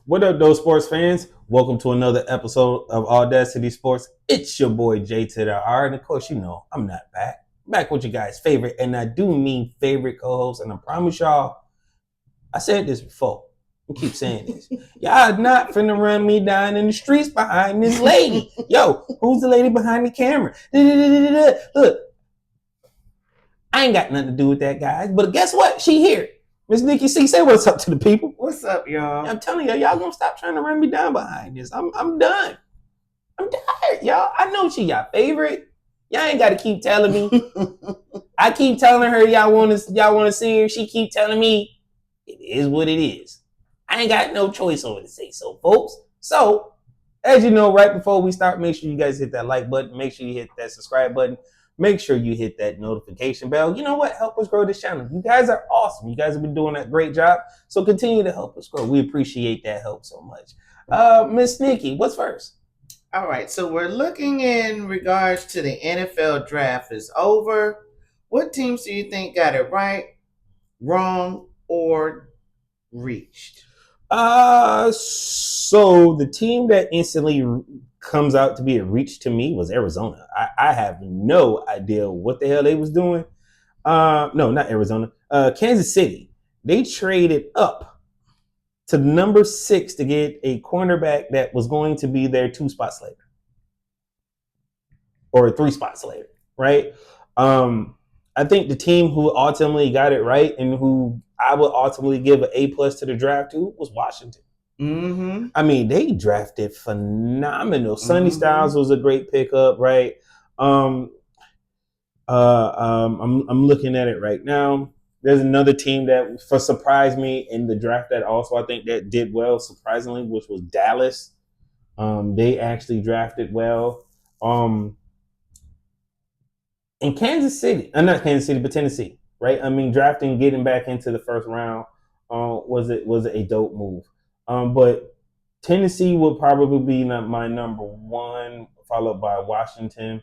What up, those sports fans? Welcome to another episode of AwwDacity Sports. It's your boy J2DaR, and of course, you know I'm not back. Back with you guys' favorite, and I do mean favorite co-host. And I promise y'all, I said this before. I keep saying this. Y'all not finna run me down in the streets behind this lady. Yo, who's the lady behind the camera? Look, I ain't got nothing to do with that, guys. But guess what? She here. Miss NikkiC, say what's up to the people. What's up, y'all? I'm telling y'all gonna stop trying to run me down behind this. I'm done. I'm tired, y'all. I know she y'all favorite. Y'all ain't gotta keep telling me. I keep telling her y'all wanna see her. She keep telling me it is what it is. I ain't got no choice over to say so, folks. So, as you know, right before we start, make sure you guys hit that like button. Make sure you hit that subscribe button. Make sure you hit that notification bell. You know what? Help us grow this channel. You guys are awesome. You guys have been doing a great job. So continue to help us grow. We appreciate that help so much. Miss Nikki, what's first? All right, so we're looking in regards to the NFL draft is over. What teams do you think got it right, wrong, or reached? So the team that instantly comes out to be a reach to me was Arizona. I have no idea what the hell they was doing. No, not Arizona. Kansas City. They traded up to number 6 to get a cornerback that was going to be there 2 spots later. Or 3 spots later, right? I think the team who ultimately got it right and who I would ultimately give an A+ to the draft to was Washington. Mm-hmm. I mean, they drafted phenomenal. Sonny Styles was a great pickup, right? I'm looking at it right now. There's another team that surprised me in the draft that also I think that did well, surprisingly, which was Dallas. They actually drafted well. In Kansas City, not Kansas City, but Tennessee, right? I mean, drafting, getting back into the first round was a dope move. But Tennessee would probably be my number 1, followed by Washington.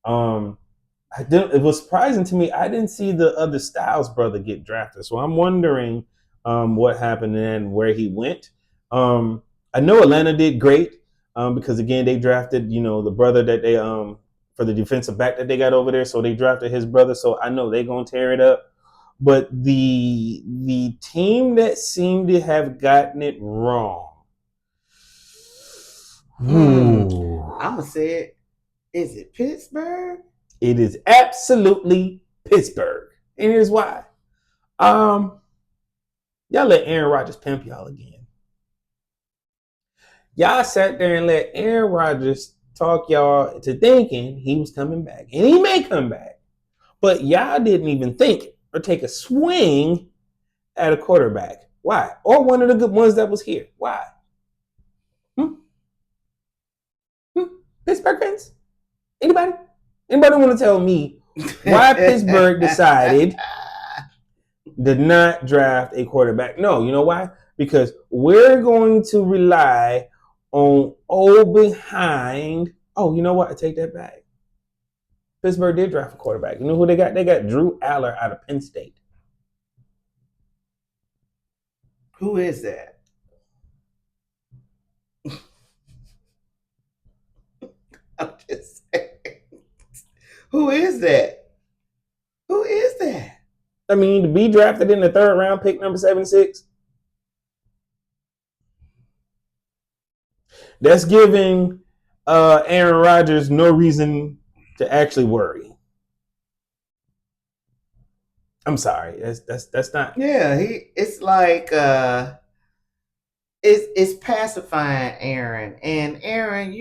It was surprising to me. I didn't see the other Styles brother get drafted, so I'm wondering what happened and where he went. I know Atlanta did great because again they drafted the brother that they for the defensive back that they got over there, so they drafted his brother. So I know they're gonna tear it up. But the team that seemed to have gotten it wrong. I'm gonna say it. Is it Pittsburgh? It is absolutely Pittsburgh. And here's why. Y'all let Aaron Rodgers pimp y'all again. Y'all sat there and let Aaron Rodgers talk y'all into thinking he was coming back. And he may come back. But y'all didn't even think or take a swing at a quarterback. Why? Or one of the good ones that was here. Why? Pittsburgh fans? Anybody want to tell me why Pittsburgh decided to not draft a quarterback? No, you know why? Because we're going to rely on behind. Oh, you know what? I take that back. Pittsburgh did draft a quarterback. You know who they got? They got Drew Aller out of Penn State. Who is that? I'm just saying. Who is that? Who is that? I mean, to be drafted in the 3rd round, pick number 76. That's giving Aaron Rodgers no reason to actually worry. I'm sorry. That's not. Yeah, it's like it's pacifying Aaron. And Aaron,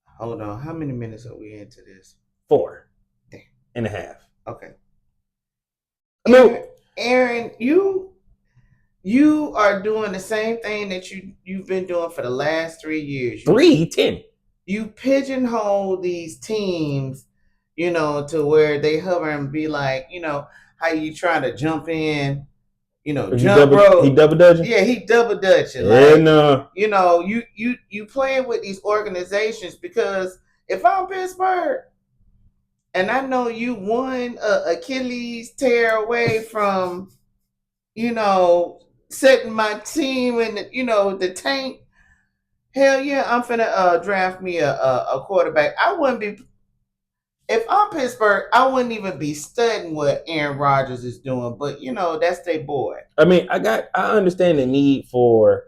hold on, how many minutes are we into this? 4.5. Okay. No. Aaron, you are doing the same thing that you've been doing for the last 3 years. 10. You pigeonhole these teams, to where they hover and be like, how you try to jump in, jump rope. He double dutching? Yeah, he double dutching. Yeah, you playing with these organizations because if I'm Pittsburgh and I know you one Achilles tear away from, setting my team in the tank. Hell yeah, I'm finna draft me a quarterback. I wouldn't be if I'm Pittsburgh. I wouldn't even be studying what Aaron Rodgers is doing. But that's their boy. I mean, I understand the need for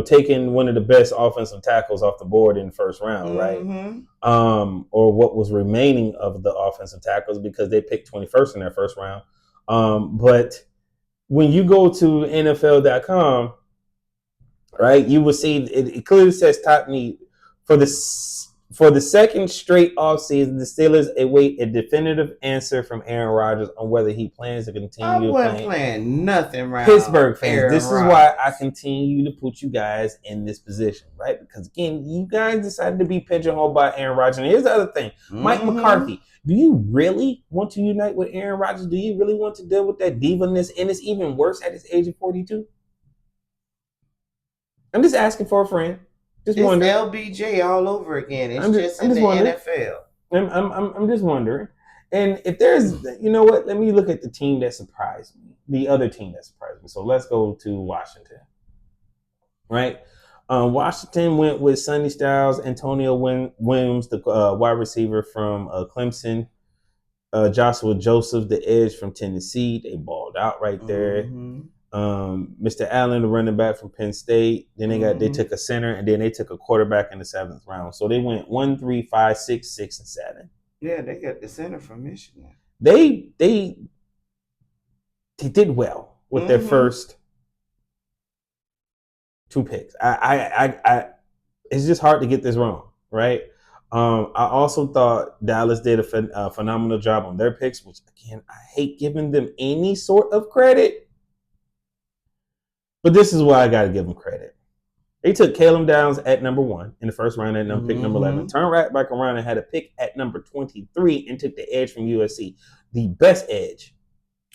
taking one of the best offensive tackles off the board in the first round, right? Or what was remaining of the offensive tackles because they picked 21st in their first round. But when you go to NFL.com, right, you will see it clearly says top need for the second straight offseason. The Steelers await a definitive answer from Aaron Rodgers on whether he plans to continue. I wasn't playing nothing right. Pittsburgh fans, Aaron this Rodgers. Is why I continue to put you guys in this position, right? Because again, you guys decided to be pigeonholed by Aaron Rodgers. And here's the other thing, Mike McCarthy. Do you really want to unite with Aaron Rodgers? Do you really want to deal with that diva-ness? And it's even worse at his age of 42. I'm just asking for a friend. Just it's wondering. LBJ all over again. It's just in the NFL. I'm just wondering. And if there's, what? Let me look at the team that surprised me. The other team that surprised me. So let's go to Washington. Right? Washington went with Sonny Styles, Antonio Williams, the wide receiver from Clemson, Joshua Joseph, the edge from Tennessee. They balled out right there. Mr. Allen, the running back from Penn State. Then they took a center, and then they took a quarterback in the 7th round. So they went 1, 3, 5, 6, 6, and 7. Yeah, they got the center from Michigan. They did well with their first 2 picks. I it's just hard to get this wrong, right? I also thought Dallas did a phenomenal job on their picks, which again, I hate giving them any sort of credit. But this is why I got to give them credit. They took Caleb Downs at number 1 in the first round at pick number 11. Turned right back around and had a pick at number 23 and took the edge from USC. The best edge.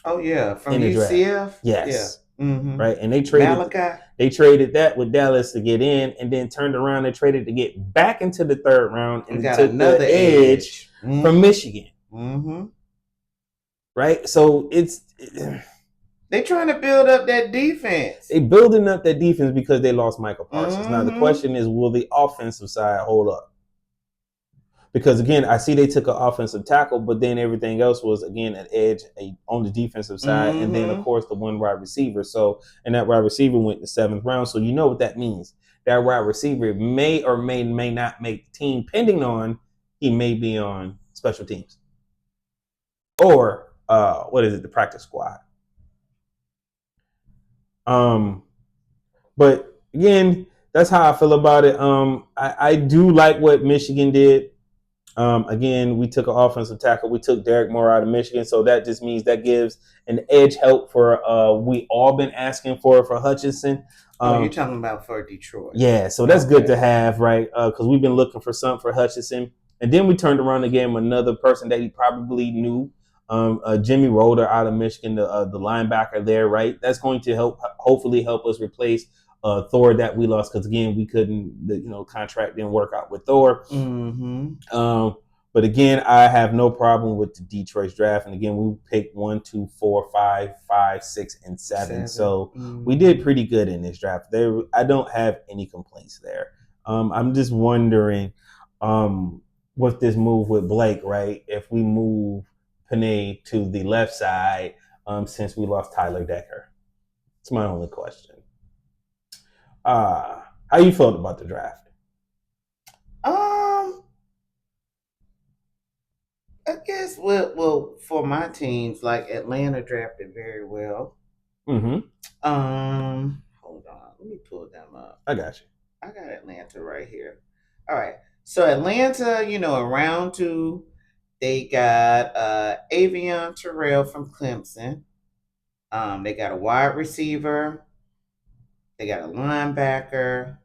Oh, yeah. From UCF? Yes. Yeah. Right. And they traded that with Dallas to get in and then turned around and traded to get back into the 3rd round and got took another the edge from Michigan. Right. So they're trying to build up that defense. They're building up that defense because they lost Michael Parsons. Now, the question is, will the offensive side hold up? Because, again, I see they took an offensive tackle, but then everything else was, again, an edge on the defensive side. And then, of course, the one wide receiver. So, and that wide receiver went in the 7th round. So, you know what that means. That wide receiver may or may not make the team, pending on he may be on special teams. Or, the practice squad. But again, that's how I feel about it. I do like what Michigan did. Again, we took an offensive tackle. We took Derek Moore out of Michigan, so that just means that gives an edge help for we all been asking for Hutchinson. You're talking about for Detroit. Yeah, so that's good to have, right? Because we've been looking for something for Hutchinson, and then we turned around again with another person that he probably knew. Jimmy Roder out of Michigan, the linebacker there, right? That's going to hopefully help us replace Thor that we lost because again we couldn't, the contract didn't work out with Thor. But again, I have no problem with the Detroit's draft, and again we picked 1, 2, 4, 5, 6, and 7. So we did pretty good in this draft. I don't have any complaints there. I'm just wondering, with this move with Blake, right? If we move Panay to the left side, since we lost Tyler Decker. It's my only question. How you felt about the draft? I guess well for my teams, like Atlanta drafted very well. Hold on, let me pull them up. I got you. I got Atlanta right here. All right, so Atlanta, in round 2, they got Avion Terrell from Clemson. They got a wide receiver. They got a linebacker.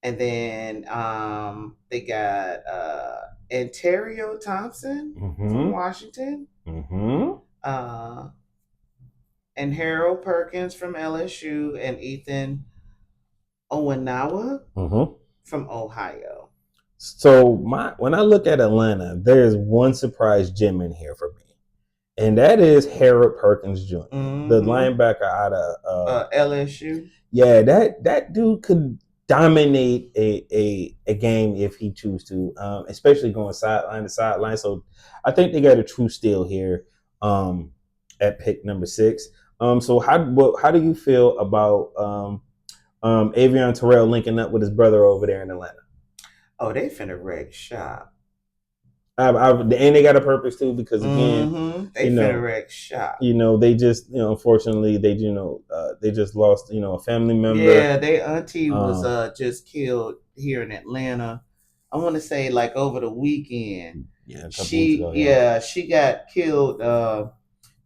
And then they got Ontario Thompson from Washington. And Harold Perkins from LSU and Ethan Owanawa from Ohio. So when I look at Atlanta, there's one surprise gem in here for me. And that is Harold Perkins Jr., the Mm-hmm. linebacker out of LSU. Yeah, that dude could dominate a game if he choose to, especially going sideline to sideline. So I think they got a true steal here at pick number 6. So how do you feel about Avion Terrell linking up with his brother over there in Atlanta? Oh, they finna wreck shop. And they got a purpose too, because again, they finna wreck shop. They just, unfortunately, they just lost, a family member. Yeah, their auntie was just killed here in Atlanta. I want to say like over the weekend. Yeah, a couple weeks ago. She got killed.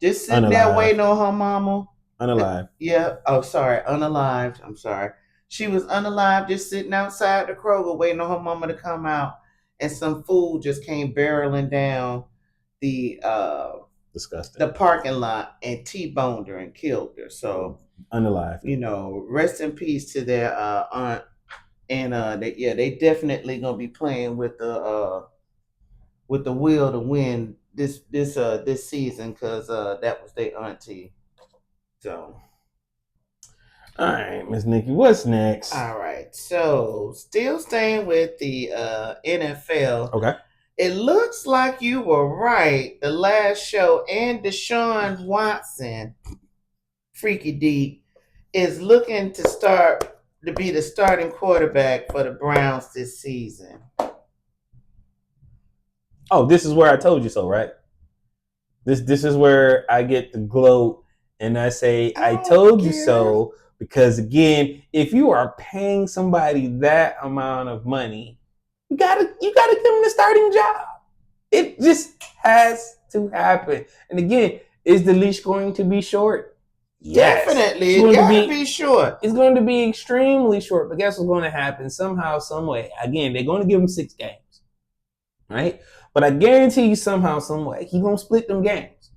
Just sitting there waiting on her mama. Unalive. Yeah. Oh, sorry. Unalived. I'm sorry. She was unalive, just sitting outside the Kroger waiting on her mama to come out, and some fool just came barreling down the disgusting the parking lot and T-boned her and killed her. So unalive. Rest in peace to their aunt. And they definitely gonna be playing with the will to win this season, because that was their auntie. So, all right, Miss Nikki, what's next? All right, so still staying with the NFL. Okay. It looks like you were right the last show, and Deshaun Watson, Freaky D, is looking to be the starting quarterback for the Browns this season. Oh, this is where I told you so, right? This is where I get the gloat and I say I told you so, because again, if you are paying somebody that amount of money, you gotta give them the starting job. It just has to happen. And again, is the leash going to be short? Yes. Definitely. It's going to be short. It's going to be extremely short. But guess what's going to happen? Somehow, some way. Again, they're going to give him 6 games. Right? But I guarantee you, somehow, some way, he's going to split them games.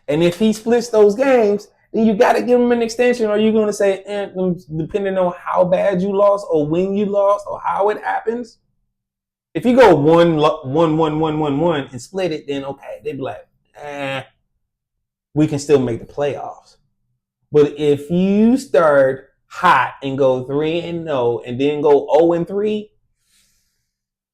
And if he splits those games, then you got to give him an extension. Or you're going to say, depending on how bad you lost or when you lost or how it happens. If you go 1-1-1-1-1-1 and split it, then okay, they'd be like, we can still make the playoffs. But if you start hot and go 3-0 and then go 0-3,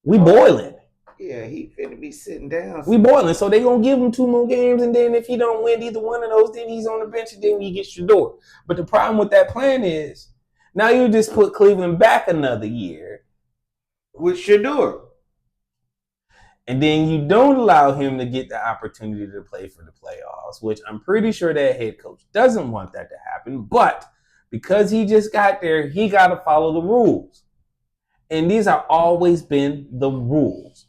we boiling. Yeah, he finna be sitting down. We boiling. So they gonna give him 2 more games, and then if he don't win either one of those, then he's on the bench, and then he gets your door. But the problem with that plan is now you just put Cleveland back another year with Shador. And then you don't allow him to get the opportunity to play for the playoffs, which I'm pretty sure that head coach doesn't want that to happen. But because he just got there, he got to follow the rules. And these have always been the rules.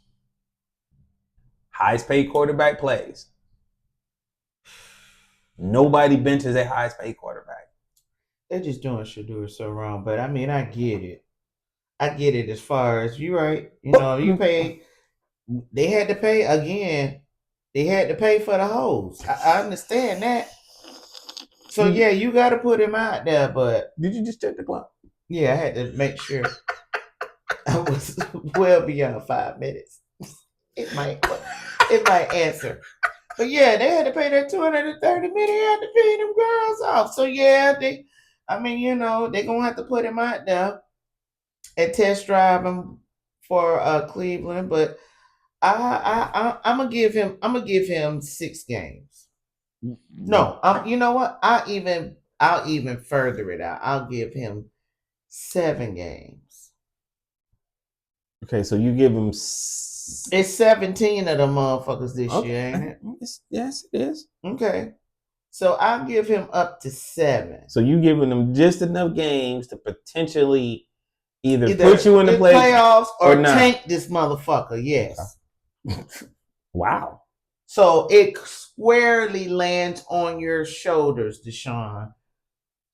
Highest paid quarterback plays. Nobody benches a highest paid quarterback. They're just doing Shador so wrong. But I mean, I get it. As far as you're right. You pay. They had to pay again. They had to pay for the hoes. I understand that. So yeah, you got to put him out there. But did you just check the clock? Yeah, I had to make sure. I was well beyond 5 minutes. It might answer. But yeah, they had to pay that $230 million. They had to pay them girls off. So yeah, they're gonna have to put him out there and test drive him for Cleveland. But I'm gonna give him 6 games. No, you know what? I'll even further it out. I'll give him 7 games. Okay, so you give him. It's 17 of them motherfuckers this year, ain't it? Yes, it is. Okay, so I'll give him up to 7. So you giving them just enough games to potentially either put you in the playoffs or tank this motherfucker. Yes. Wow. So it squarely lands on your shoulders, Deshaun.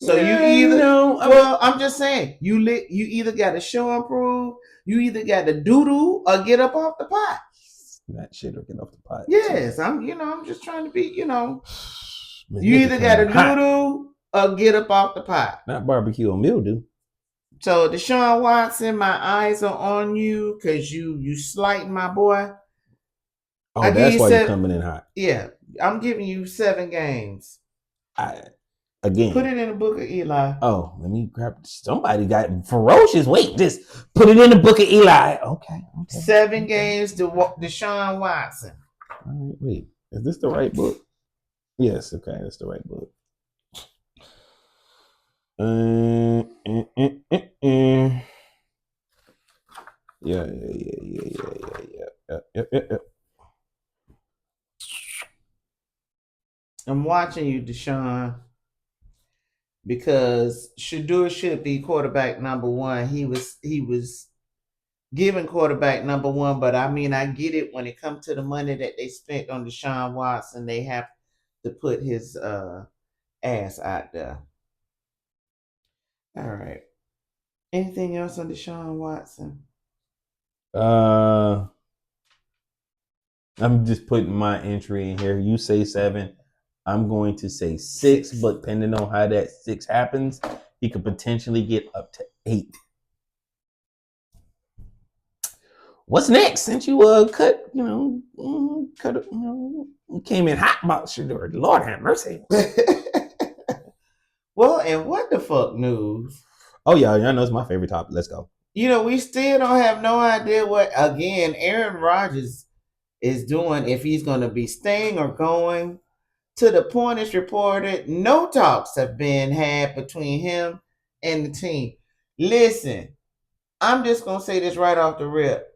So I'm just saying, you either got to show and prove, you either got to doo-doo or get up off the pot. That shit or get off the pot. Yes, I'm just trying to be, you either got to doo-doo or get up off the pot. Not barbecue or mildew. So Deshaun Watson, my eyes are on you because you slighting my boy. Oh, that's why you're coming in hot. Yeah, I'm giving you 7 games. Again. Put it in the book of Eli. Oh, let me grab. Somebody got ferocious. Wait, just put it in the book of Eli. Okay. 7 games to Deshaun Watson. All right, wait. Is this the right book? Yes. Okay, that's the right book. Yeah. I'm watching you, Deshaun, because Shedeur should be quarterback number 1. He was given quarterback number 1, but I mean, I get it when it comes to the money that they spent on Deshaun Watson, they have to put his ass out there. All right. Anything else on Deshaun Watson? I'm just putting my entry in here. You say 7. I'm going to say 6, but depending on how that 6 happens, he could potentially get up to 8. What's next? Since you came in hot about Shedeur. Lord have mercy. Well, and what the fuck news? Oh yeah, y'all know it's my favorite topic. Let's go. We still don't have no idea what Aaron Rodgers is doing, if he's going to be staying or going. To the point it's reported, no talks have been had between him and the team. Listen, I'm just going to say this right off the rip.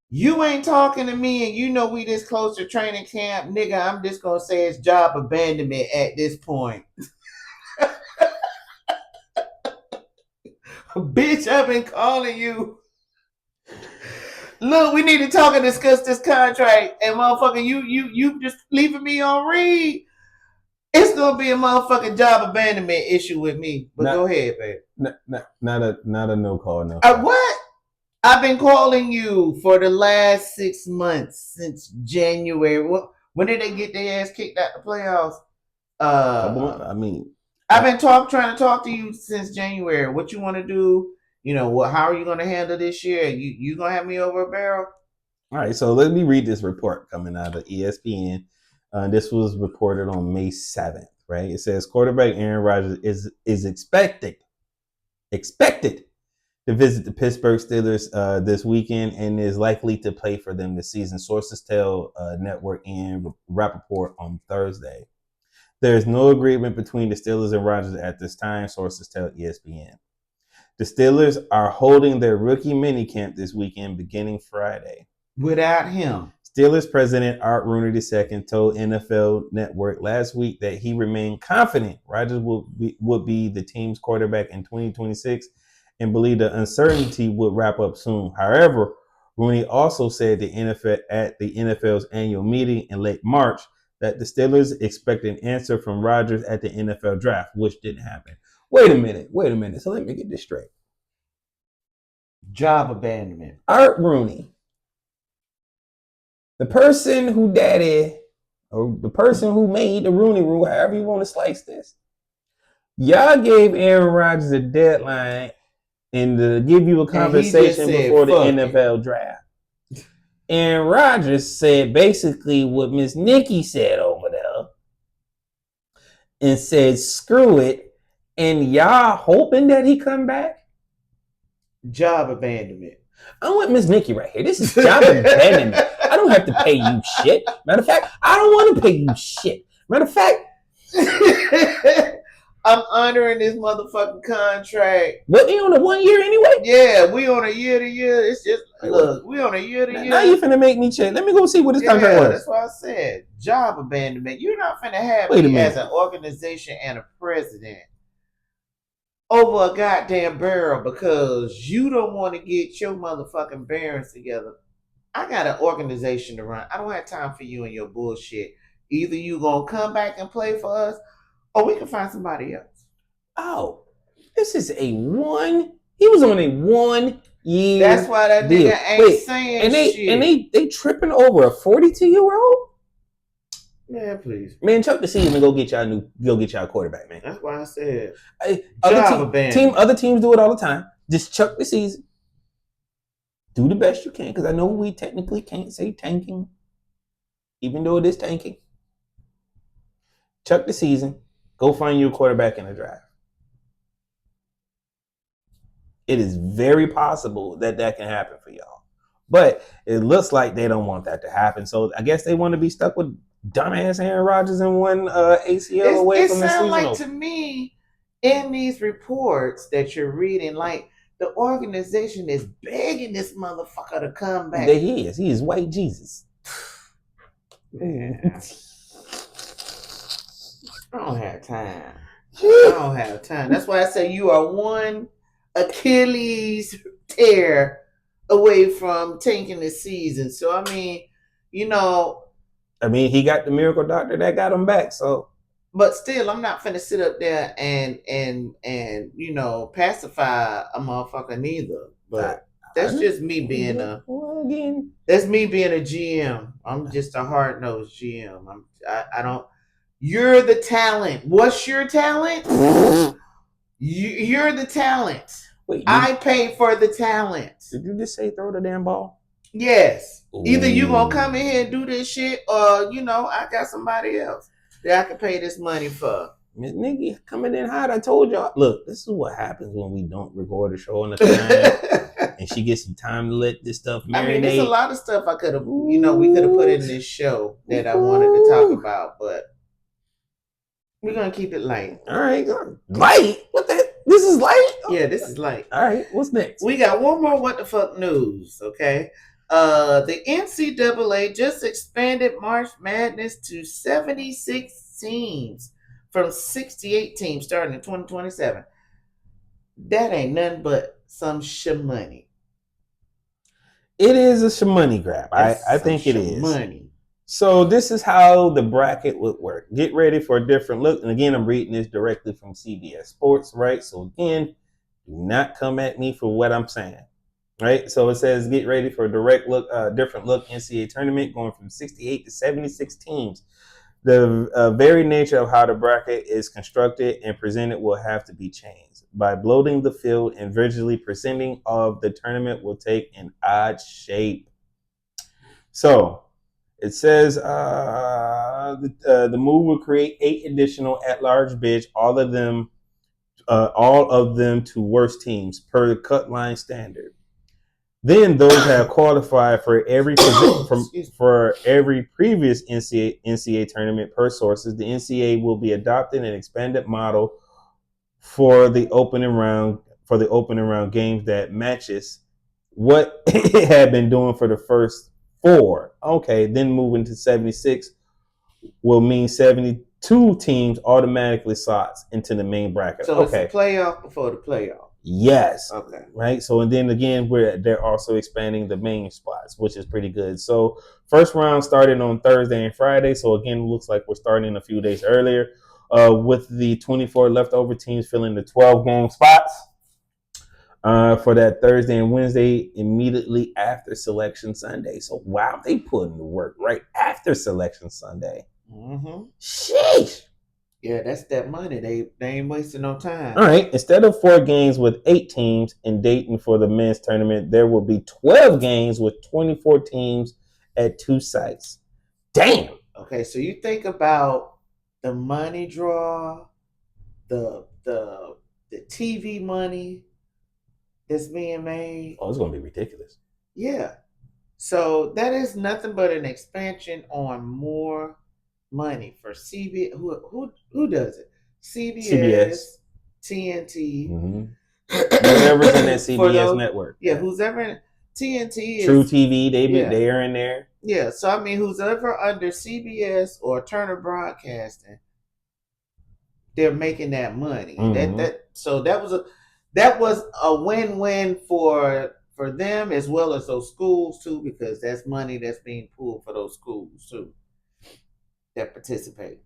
You ain't talking to me and you know we this close to training camp, nigga. I'm just going to say it's job abandonment at this point. Bitch, I've been calling you. Look, we need to talk and discuss this contract. And motherfucker, you just leaving me on read. It's gonna be a motherfucking job abandonment issue with me. But go ahead, babe. Not a no call, no. What? I've been calling you for the last 6 months since January. When did they get their ass kicked out the playoffs? I've been trying to talk to you since January. What you want to do? How are you going to handle this year? You going to have me over a barrel? All right, so let me read this report coming out of ESPN. This was reported on May 7th, right? It says quarterback Aaron Rodgers is expected to visit the Pittsburgh Steelers this weekend and is likely to play for them this season. Sources tell Network and Rappaport on Thursday. There is no agreement between the Steelers and Rodgers at this time, sources tell ESPN. The Steelers are holding their rookie minicamp this weekend beginning Friday. Without him. Steelers president Art Rooney II told NFL Network last week that he remained confident Rodgers would be the team's quarterback in 2026 and believed the uncertainty would wrap up soon. However, Rooney also said at the NFL's annual meeting in late March that the Steelers expect an answer from Rodgers at the NFL draft, which didn't happen. Wait a minute. So let me get this straight. Job abandonment. Art Rooney, the person who made the Rooney Rule, however you want to slice this, y'all gave Aaron Rodgers a deadline and to give you a conversation before the NFL draft. And Rodgers said basically what Miss Nikki said over there and said, screw it. And y'all hoping that he come back? Job abandonment. I want Miss Nikki right here. This is job abandonment. I don't have to pay you shit. Matter of fact, I don't want to pay you shit. Matter of fact, I'm honoring this motherfucking contract. What, we on a 1 year anyway? Yeah, we on a year to year. It's just, look, we on a year to year. Now you finna make me check. Let me go see what this contract was. That's why I said job abandonment. You're not finna have me as an organization and a president over a goddamn barrel because you don't want to get your motherfucking bearings together. I got an organization to run. I don't have time for you and your bullshit. Either you gonna come back and play for us, or we can find somebody else. Oh, this is he was on a 1 year. That's why that deal. Nigga ain't saying shit. And they tripping over a 42-year-old? Man, please. Man, chuck the season and go get y'all quarterback, man. That's why I said other teams do it all the time. Just chuck the season. Do the best you can, because I know we technically can't say tanking, even though it is tanking. chuck the season, go find you a quarterback in the draft. It is very possible that can happen for y'all. But it looks like they don't want that to happen. So I guess they want to be stuck with dumbass Aaron Rodgers and one ACL away from the season. It sounds like to me in these reports that you're reading, like the organization is begging this motherfucker to come back. He is white Jesus. Man. I don't have time. That's why I say you are one Achilles tear away from tanking the season. So I mean, he got the miracle doctor that got him back. So, but still, I'm not finna sit up there and pacify a motherfucker neither. But that's just me being that's me being a GM. I'm just a hard nosed GM. I don't. You're the talent. What's your talent? You're the talent. Wait, I pay for the talent. Did you just say throw the damn ball? Yes. Ooh. Either you gonna come in here and do this shit, or I got somebody else that I can pay this money for. Miss Nikki coming in hot. I told y'all. Look, this is what happens when we don't record a show on the time, and she gets some time to let this stuff marinate. I mean, there's a lot of stuff I could have, we could have put in this show that I wanted to talk about, but we're gonna keep it light. All right, light. What the? This is light. Yeah, this is light. All right, what's next? We got one more what the fuck news. Okay, the NCAA just expanded March Madness to 76 teams from 68 teams starting in 2027. That ain't nothing but some money. It is a shamoney grab. I think it is. Money. So this is how the bracket would work. Get ready for a different look. And again, I'm reading this directly from CBS Sports, right? So again, do not come at me for what I'm saying, right? So it says get ready for a different look NCAA tournament going from 68 to 76 teams. The very nature of how the bracket is constructed and presented will have to be changed. By bloating the field and visually presenting of the tournament will take an odd shape. So it says the move will create 8 additional at-large bids, all of them to worst teams per the cut line standard. Then those have qualified for every for every previous NCAA tournament per sources. The NCAA will be adopting an expanded model for the opening round games that matches what it had been doing for the first 4. Okay, then moving to 76 will mean 72 teams automatically slots into the main bracket. So it's a playoff before the playoff. Yes. Okay. Right. So and then again, they're also expanding the main spots, which is pretty good. So first round started on Thursday and Friday. So again, it looks like we're starting a few days earlier, with the 24 leftover teams filling the 12 game spots for that Thursday and Wednesday immediately after Selection Sunday. So wow, they put in the work right after Selection Sunday. Mm-hmm. Sheesh. Yeah, that's that money. They ain't wasting no time. All right. Instead of 4 games with 8 teams in Dayton for the men's tournament, there will be 12 games with 24 teams at 2 sites. Damn. Okay, so you think about the money draw, the TV money that's being made. Oh, it's gonna be ridiculous. Yeah. So that is nothing but an expansion on more money for CBS. Who does it? CBS. TNT. Mm-hmm. Whoever's in that CBS network. Yeah, who's ever in TNT is True TV. They are in there. Yeah, so I mean, who's ever under CBS or Turner Broadcasting, they're making that money. Mm-hmm. So that was a win-win for them as well as those schools too, because that's money that's being pulled for those schools too that participate.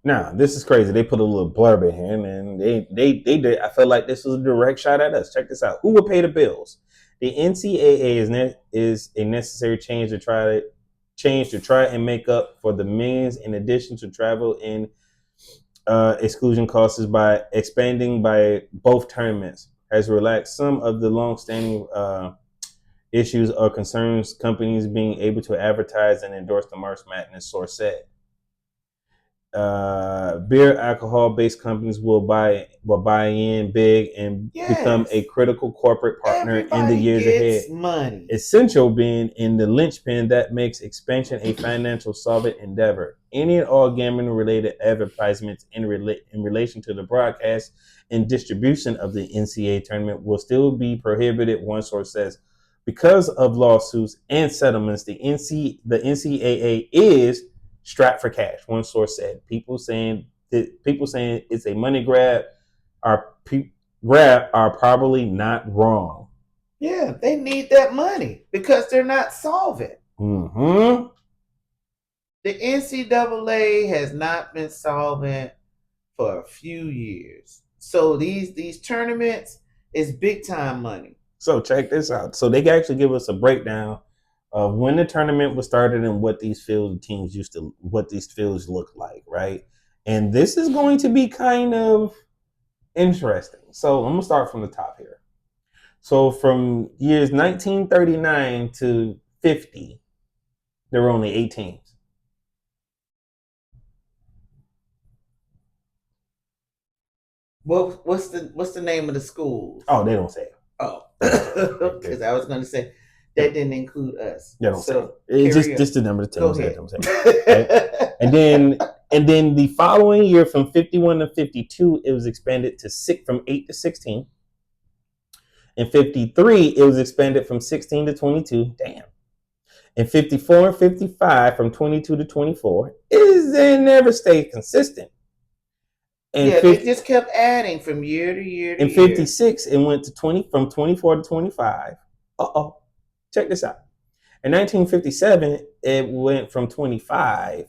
Now, this is crazy. They put a little blurb in here, and they did. I feel like this was a direct shot at us. Check this out. Who will pay the bills? The NCAA is a necessary change to try and make up for the millions in addition to travel and exclusion costs by expanding by both tournaments. Has relaxed some of the long-standing issues or concerns companies being able to advertise and endorse the March Madness, source said. beer alcohol-based companies will buy in big and become a critical corporate partner in the years ahead. Money. Essential being in the linchpin that makes expansion a financial solvent endeavor. Any and all gambling-related advertisements in relation to the broadcast and distribution of the NCAA tournament will still be prohibited, one source says. Because of lawsuits and settlements, the NCAA is strapped for cash, one source said. People saying it's a money grab are probably not wrong. Yeah, they need that money because they're not solvent. Mm-hmm. The NCAA has not been solvent for a few years. So these tournaments is big time money. So check this out. So they can actually give us a breakdown of when the tournament was started and what these field teams what these fields look like, right? And this is going to be kind of interesting. So I'm gonna start from the top here. So from years 1939 to 50, there were only 8 teams. What's the name of the schools? Oh, they don't say it. Oh, because I was going to say that didn't include us. They don't say it. It's just the number of teams. Go ahead. Right? And then the following year, from 51 to 52, it was expanded to from 8 to 16. In 53, it was expanded from 16 to 22. Damn. In 54 and 55, from 22 to 24, they never stayed consistent. And they just kept adding from year to year to year. In 56, it went to from 24 to 25. Check this out. In 1957, it went from 25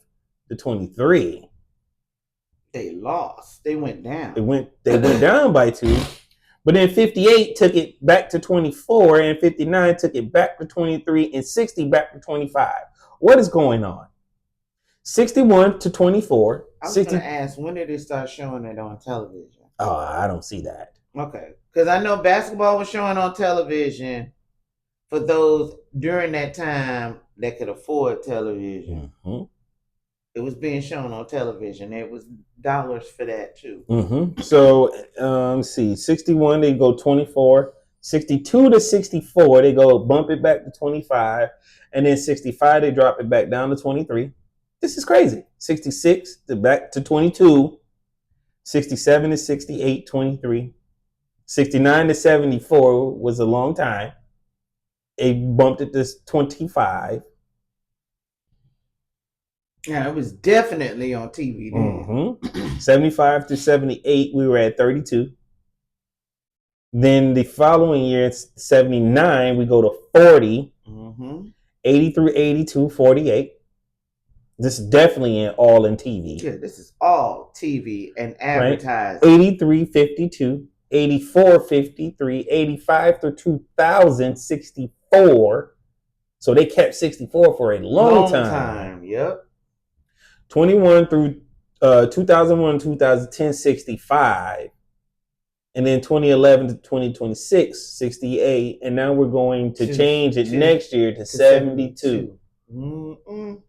to 23. They lost. They went down. They went down by 2. But then 58 took it back to 24, and 59 took it back to 23, and 60 back to 25. What is going on? 61 to 24. I was going to ask, when did they start showing it on television? Oh, I don't see that. Okay. Because I know basketball was showing on television for those during that time that could afford television. Mm-hmm. It was being shown on television. It was dollars for that too. Mm-hmm. So, let's see. 61, they go 24. 62 to 64, they go bump it back to 25. And then 65, they drop it back down to 23. This is crazy. 66 back to 22. 67 to 68, 23. 69 to 74 was a long time. They bumped it to 25. Yeah, it was definitely on TV then. Mm-hmm. 75 to 78, we were at 32. Then the following year, it's 79, we go to 40. Mm-hmm. 80 through 82, 48. This is definitely all in TV. Yeah, this is all TV and advertising. Right? 83, 52, 84, 53, 85 through 2000, 64. So they kept 64 for a long time. Yep. 21 through 2001, 2010, 65. And then 2011 to 2026, 68. And now we're going to change it next year to 72. Mm-mm.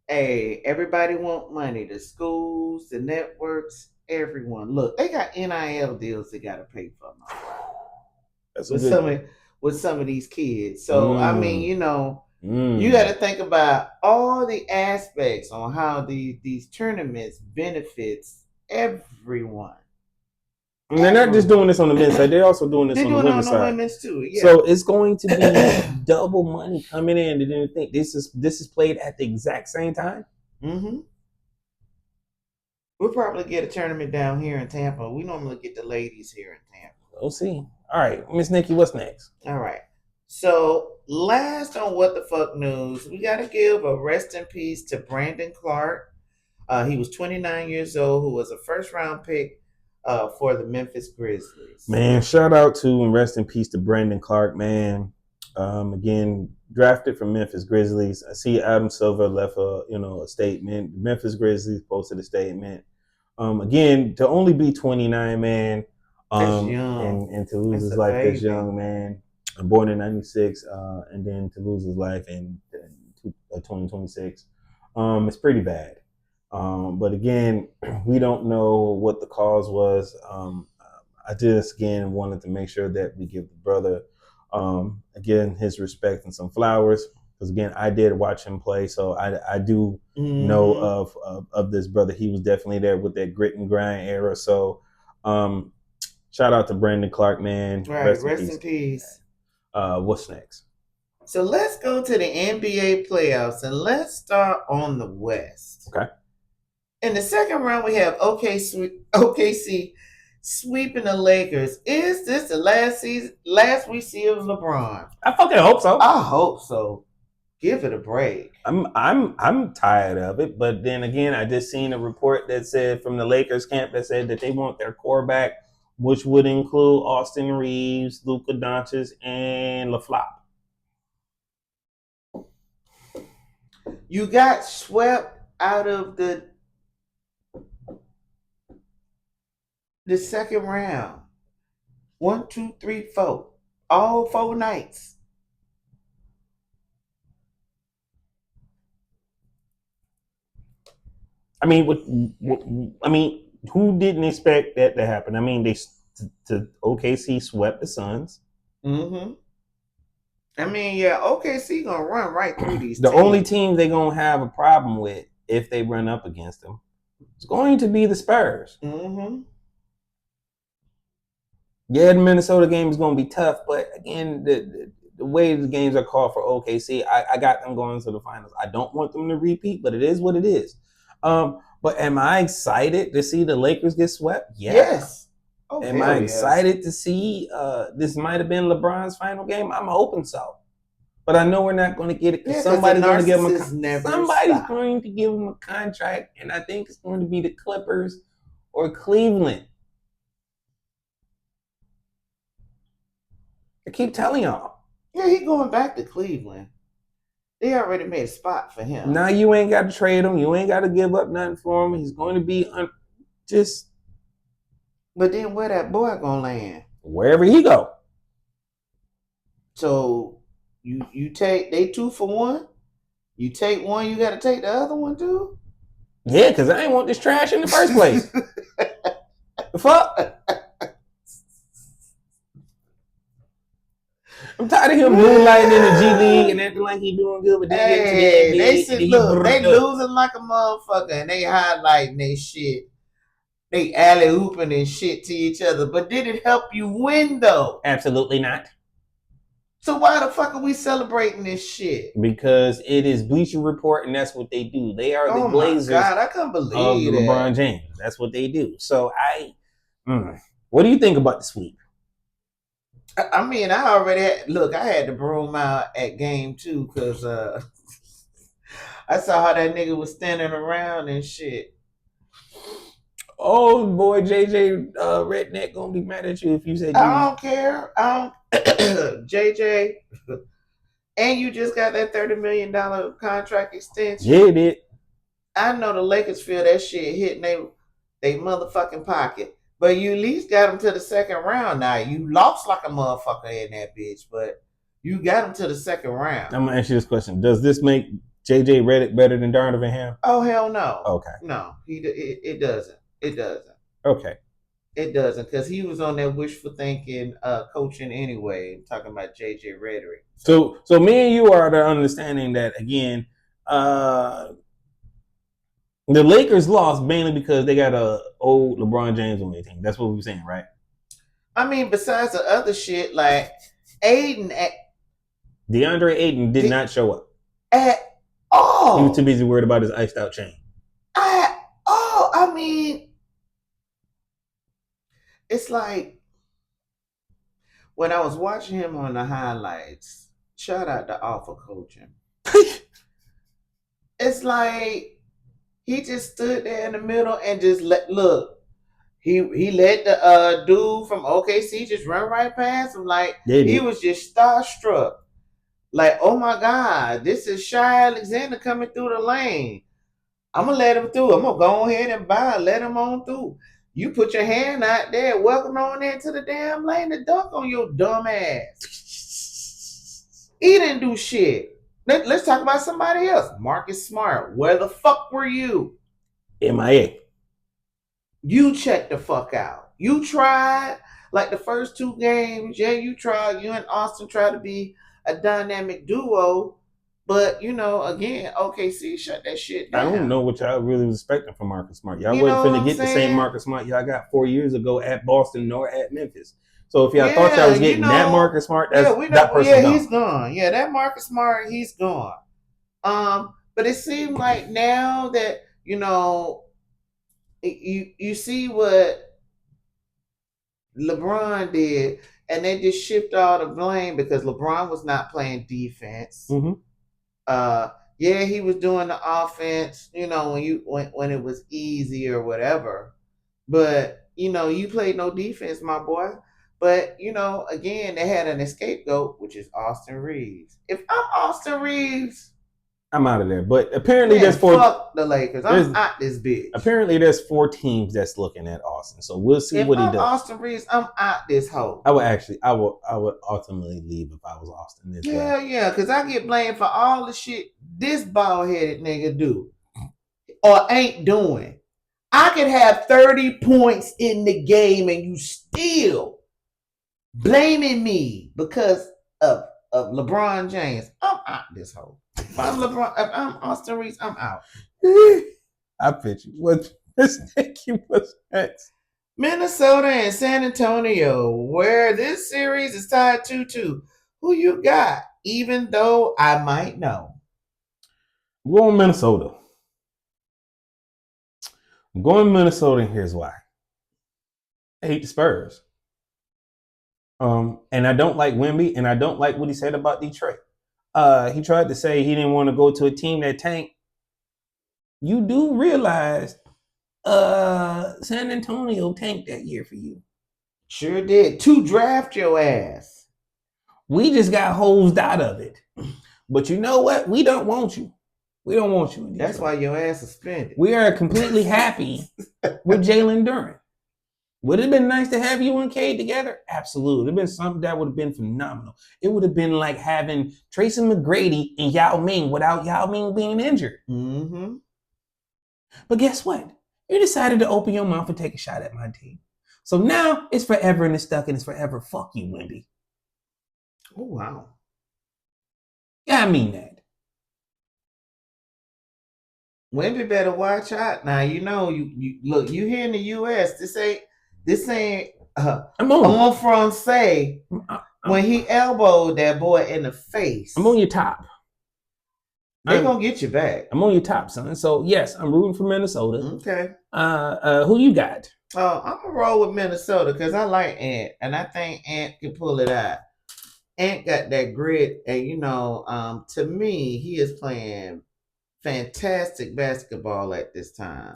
Hey, everybody want money. The schools, the networks, everyone. Look, they got NIL deals they got to pay for. With some of these kids. So, I mean, you know, you got to think about all the aspects on how these tournaments benefits everyone. And they're not just doing this on the men's side; they're also doing this on the women's side. Women's too, yeah. So it's going to be double money coming in. Did you think this is played at the exact same time? Mm-hmm. We'll probably get a tournament down here in Tampa. We normally get the ladies here in Tampa. We'll see. All right, Miss Nikki, what's next? All right. So last on What the Fuck News, we got to give a rest in peace to Brandon Clark. He was 29 years old, who was a first-round pick for the Memphis Grizzlies. Man, shout out to and rest in peace to Brandon Clark, man. Again, drafted from Memphis Grizzlies. I see Adam Silver left a statement. The Memphis Grizzlies posted a statement. Again, to only be 29, man, that's young. and to lose his life as young, man. Born in 96, and then to lose his life in 2026. It's pretty bad. But again, we don't know what the cause was. I just again wanted to make sure that we give the brother again his respect and some flowers, because again I did watch him play, so I do know of this brother. He was definitely there with that grit and grind era. So shout out to Brandon Clark, man. Right, rest in peace. What's next? So let's go to the NBA playoffs, and let's start on the West. Okay. In the second round, we have OKC sweeping the Lakers. Is this the last we see of LeBron? I fucking hope so. I hope so. Give it a break. I'm tired of it, but then again, I just seen a report that said from the Lakers camp that said that they want their core back, which would include Austin Reeves, Luka Doncic, and LaFlop. You got swept out of the second round. 1, 2, 3, 4. All 4 nights. I mean, who didn't expect that to happen? I mean, OKC swept the Suns. Mm-hmm. I mean, yeah, OKC gonna run right through these. The only team they're gonna have a problem with if they run up against them is going to be the Spurs. Mm-hmm. Yeah, the Minnesota game is going to be tough, but again, the way the games are called for OKC, I got them going to the finals. I don't want them to repeat, but it is what it is. But am I excited to see the Lakers get swept? Yeah. Yes. Oh, am I excited to see this might have been LeBron's final game? I'm hoping so. But I know we're not going to get it because somebody's going to give him a contract, and I think it's going to be the Clippers or Cleveland. I keep telling y'all. Yeah, he's going back to Cleveland. They already made a spot for him. Now you ain't got to trade him. You ain't got to give up nothing for him. He's going to be just. But then where that boy gonna land? Wherever he go. So you take they 2 for 1. You take one, you got to take the other one too. Yeah, because I ain't want this trash in the first place. The fuck. I'm tired of him moonlighting in the G League and acting like he doing good, but then they losing like a motherfucker and they highlighting their shit. They alley hooping and shit to each other. But did it help you win though? Absolutely not. So why the fuck are we celebrating this shit? Because it is Bleacher Report and that's what they do. They are the Blazers. Oh my God, I can't believe of LeBron James. That's what they do. So what do you think about the sweep? I mean, I had the broom out at game 2 because I saw how that nigga was standing around and shit. Oh boy, JJ Redneck gonna be mad at you if you said I don't care. JJ, and you just got that $30 million contract extension. Yeah, it did. I know the Lakers feel that shit hitting they motherfucking pocket. But you at least got them to the second round now. You lost like a motherfucker in that bitch, but you got them to the second round. I'm going to ask you this question. Does this make JJ Redick better than Donovan Ham? Oh, hell no. Okay. No, it doesn't. It doesn't. Okay. It doesn't, because he was on that wishful thinking coaching anyway, talking about JJ Redick. So me and you are the understanding that, again, the Lakers lost mainly because they got a old LeBron James on their team. That's what we were saying, right? I mean, besides the other shit, like DeAndre Ayton did not show up at all. He was too busy worried about his iced out chain. I mean, it's like when I was watching him on the highlights. Shout out to Alpha Coaching. It's like he just stood there in the middle and just look. He let the dude from OKC just run right past him. Like he was just starstruck. Like, oh my God, this is Shai Alexander coming through the lane. I'm gonna let him through. I'm gonna go ahead and let him on through. You put your hand out there, welcome on into the damn lane to dunk on your dumb ass. He didn't do shit. Let's talk about somebody else. Marcus Smart. Where the fuck were you? MIA. You check the fuck out. You tried like the first 2 games. Yeah, you tried. You and Austin tried to be a dynamic duo. But, again, OKC shut that shit down. I don't know what y'all really was expecting from Marcus Smart. Y'all You know wasn't what finna I'm get the same saying? Marcus Smart y'all got 4 years ago at Boston nor at Memphis. So if y'all thought y'all was getting that Marcus Smart, that person's gone. He's gone. Yeah, that Marcus Smart, he's gone. But it seemed like now that, you see what LeBron did, and they just shift all the blame because LeBron was not playing defense. Mm-hmm. Yeah, he was doing the offense, when it was easy or whatever. But you played no defense, my boy. But again, they had an scapegoat, which is Austin Reeves. If I'm Austin Reeves, I'm out of there. But apparently there's 4. Fuck the Lakers. I'm out this bitch. Apparently there's 4 teams that's looking at Austin. So we'll see what he does. If I'm Austin Reeves, I'm out this hole. I would ultimately leave if I was Austin. Yeah, because I get blamed for all the shit this bald-headed nigga do or ain't doing. I could have 30 points in the game and you still blaming me because of LeBron James. I'm out this hole. If I'm Austin Reeves, I'm out. I bet you. What's next? Minnesota and San Antonio, where this series is tied 2-2. Who you got? Even though I might know. I'm going Minnesota. I'm going Minnesota, and here's why. I hate the Spurs. And I don't like Wemby, and I don't like what he said about Detroit. He tried to say he didn't want to go to a team that tanked. You do realize San Antonio tanked that year for you. Sure did. To draft your ass. We just got hosed out of it. But you know what? We don't want you. We don't want you in Detroit. That's why your ass suspended. We are completely happy with Jalen Duren. Would it have been nice to have you and Cade together? Absolutely. It would have been something that would have been phenomenal. It would have been like having Tracy McGrady and Yao Ming without Yao Ming being injured. Mm-hmm. But guess what? You decided to open your mouth and take a shot at my team. So now it's forever and it's stuck and it's forever. Fuck you, Wemby. Oh, wow. Yeah, I mean that. Wemby better watch out. Now, you look, you here in the U.S., this ain't on Francais when he elbowed that boy in the face. I'm on your top. They're going to get you back. I'm on your top, son. So, yes, I'm rooting for Minnesota. Okay. Who you got? Oh, I'm going to roll with Minnesota because I like Ant, and I think Ant can pull it out. Ant got that grit, and, to me, he is playing fantastic basketball at this time.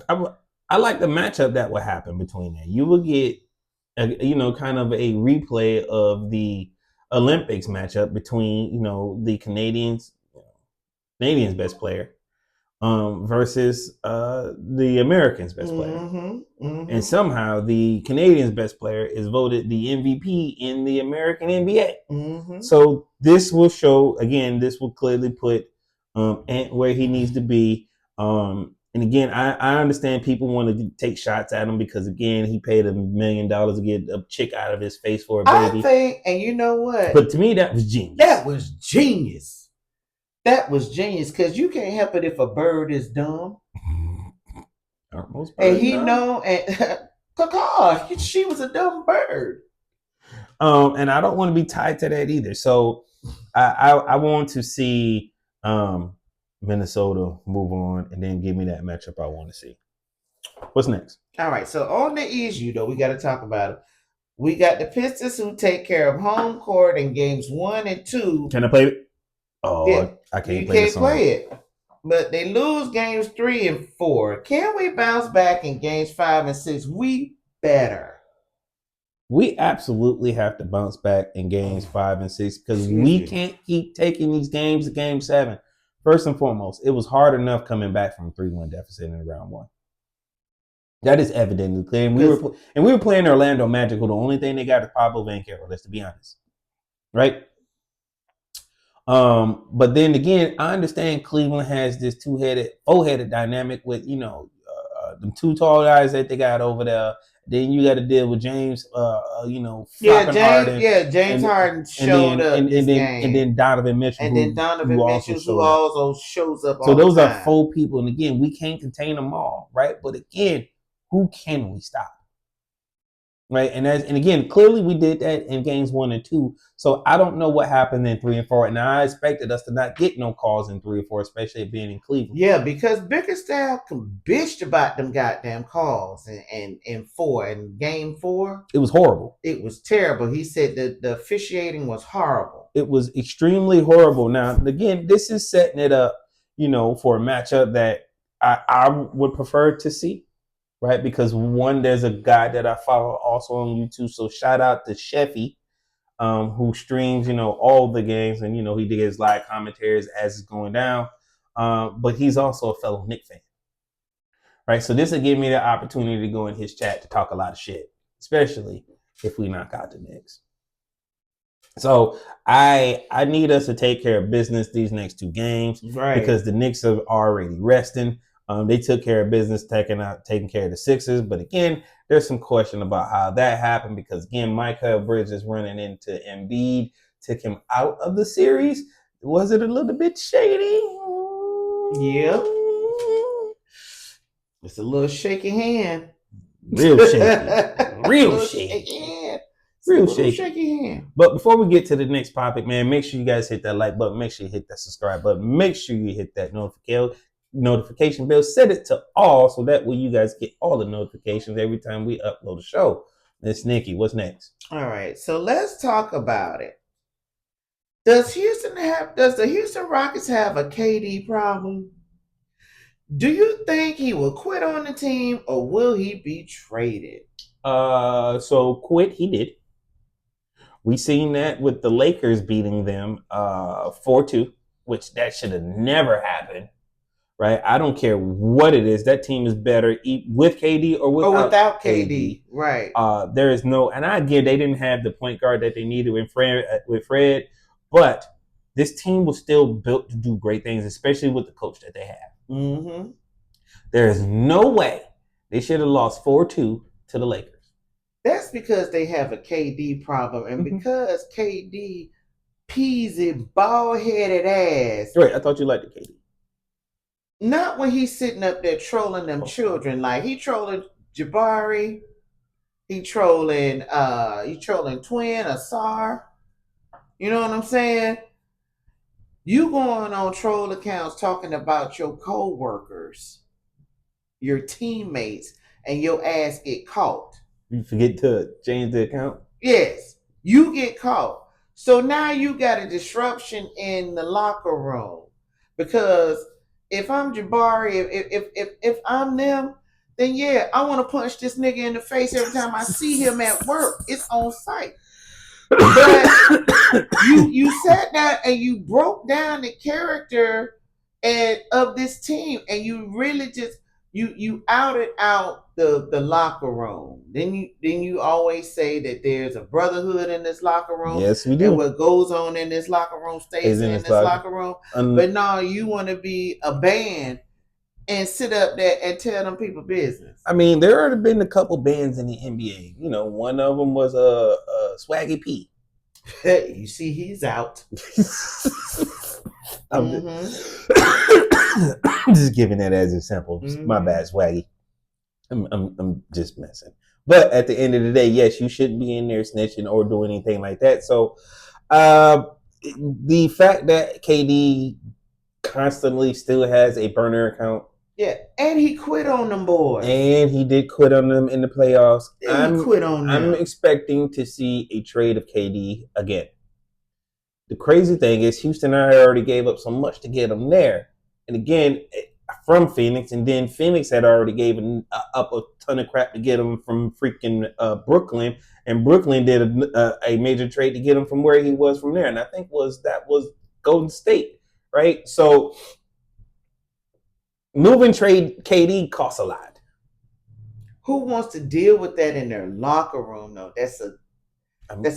I like the matchup that would happen between them. You will get, kind of a replay of the Olympics matchup between, the Canadians' best player versus the Americans' best player. Mm-hmm, mm-hmm. And somehow the Canadians' best player is voted the MVP in the American NBA. Mm-hmm. So this will show, again, this will clearly put Ant where he needs to be. And again, I understand people want to take shots at him because, again, he paid $1 million to get a chick out of his face for a baby. I think, and you know what? But to me, that was genius. That was genius because you can't help it if a bird is dumb. And he know, and Kaka, she was a dumb bird. And I don't want to be tied to that either. So I want to see Minnesota move on and then give me that matchup I want to see. What's next? All right. So on the issue, though, we got to talk about it. We got the Pistons who take care of home court in games 1 and 2. Can I play it? Oh, yeah. I can't you play can't play it. But they lose games 3 and 4. Can we bounce back in games 5 and 6? We better. We absolutely have to bounce back in games 5 and 6 because we can't keep taking these games to game 7. First and foremost, it was hard enough coming back from a 3-1 deficit in round 1. That is evidently clear. And we were playing Orlando Magic, who the only thing they got is Pablo Banchero, let's be honest. Right? But then again, I understand Cleveland has this 4-headed dynamic with, them two tall guys that they got over there. Then you got to deal with James, James Harden showed up this game. And then Donovan Mitchell, who also shows up so all the time. those are 4 people. And again, we can't contain them all, right? But again, who can we stop? Right. And again, clearly we did that in games 1 and 2. So I don't know what happened in 3 and 4. And I expected us to not get no calls in 3 or 4, especially being in Cleveland. Yeah, because Bickerstaff bitched about them goddamn calls in 4. In game 4, it was horrible. It was terrible. He said that the officiating was horrible. It was extremely horrible. Now, again, this is setting it up, for a matchup that I would prefer to see. Right, because one, there's a guy that I follow also on YouTube. So shout out to Sheffy, who streams, all the games, and he did his live commentaries as it's going down. But he's also a fellow Knicks fan. Right, so this will give me the opportunity to go in his chat to talk a lot of shit, especially if we knock out the Knicks. So I need us to take care of business these next 2 games, right? Because the Knicks are already resting. They took care of business, taking care of the Sixers. But again, there's some question about how that happened because, again, Michael Bridges running into Embiid took him out of the series. Was it a little bit shady? Yep. It's a little shaky hand. Real shaky. Real shaky. Real shaky hand. But before we get to the next topic, man, make sure you guys hit that like button. Make sure you hit that subscribe button. Make sure you hit that notification bell, set it to all so that way you guys get all the notifications every time we upload a show. Miss Nikki, what's next? All right, so let's talk about it. Does the Houston Rockets have a KD problem? Do you think he will quit on the team or will he be traded? So quit he did. We seen that with the Lakers beating them 4-2, which that should have never happened. Right, I don't care what it is. That team is better with KD or without KD. Right. There is no, and I get they didn't have the point guard that they needed with Fred, but this team was still built to do great things, especially with the coach that they have. Mm-hmm. There is no way they should have lost 4-2 to the Lakers. That's because they have a KD problem, and because KD peasy bald-headed ass. Right, I thought you liked the KD. Not when he's sitting up there trolling them children. Like he trolling Jabari, he trolling Twin, Asar. You know what I'm saying? You going on troll accounts talking about your co-workers, your teammates, and your ass get caught. You forget to change the account? Yes, you get caught. So now you got a disruption in the locker room because if I'm Jabari, if I'm them, then yeah, I want to punch this nigga in the face every time I see him at work. It's on site. But you sat down and you broke down the character of this team, and you really just you outed out the locker room. Then you always say that there's a brotherhood in this locker room. Yes, we do. And what goes on in this locker room stays in this locker room. But no, you want to be a band and sit up there and tell them people business. I mean, there have been a couple bands in the NBA. One of them was Swaggy P. You see, he's out. I'm just giving that as a sample. My bad, Swaggy. I'm just messing. But at the end of the day, yes, you shouldn't be in there snitching or doing anything like that. So the fact that KD constantly still has a burner account. Yeah, and he quit on them boys. And he did quit on them in the playoffs. He quit on them. I'm expecting to see a trade of KD again. The crazy thing is Houston already gave up so much to get him there. And again, from Phoenix, and then Phoenix had already given up a ton of crap to get him from freaking Brooklyn, and Brooklyn did a major trade to get him from where he was from there. And I think that was Golden State, right? So moving trade KD costs a lot. Who wants to deal with that in their locker room, though? That's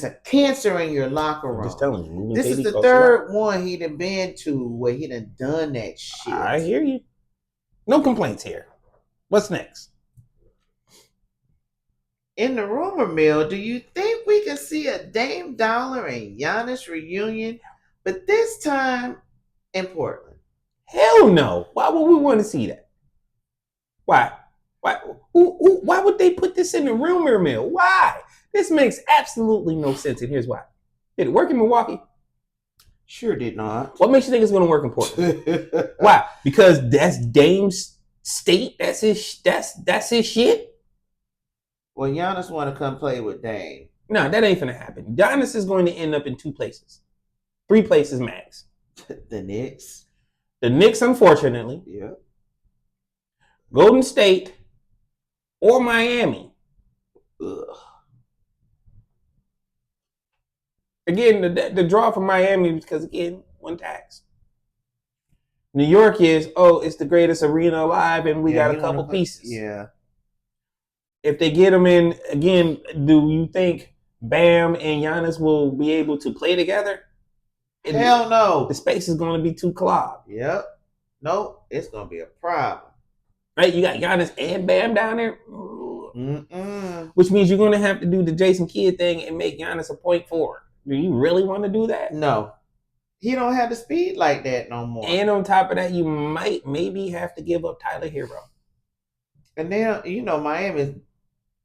a cancer in your locker room. I'm just telling you. This is the third one he done been to where he done that shit. I hear you. No complaints here. What's next? In the rumor mill, do you think we can see a Dame Dollar and Giannis reunion, but this time in Portland? Hell no. Why would we want to see that? Why? Why would they put this in the rumor mill? Why? This makes absolutely no sense, and here's why. Did it work in Milwaukee? Sure did not. What makes you think it's going to work in Portland? Why? Because that's Dame's state. That's his shit. Well, Giannis want to come play with Dame. No, that ain't gonna happen. Giannis is going to end up in 2 places, 3 places max. The Knicks. The Knicks, unfortunately. Yeah. Golden State or Miami. Ugh. Again, the draw for Miami because, again, one tax. New York is, it's the greatest arena alive, and we got a couple pieces. Yeah. If they get them in, again, do you think Bam and Giannis will be able to play together? Hell no. The space is going to be too clogged. Yep. Nope. It's going to be a problem. Right? You got Giannis and Bam down there. Mm-mm. Which means you're going to have to do the Jason Kidd thing and make Giannis a point forward. Do you really want to do that? No. He don't have the speed like that no more. And on top of that, you might maybe have to give up Tyler Hero. And then, Miami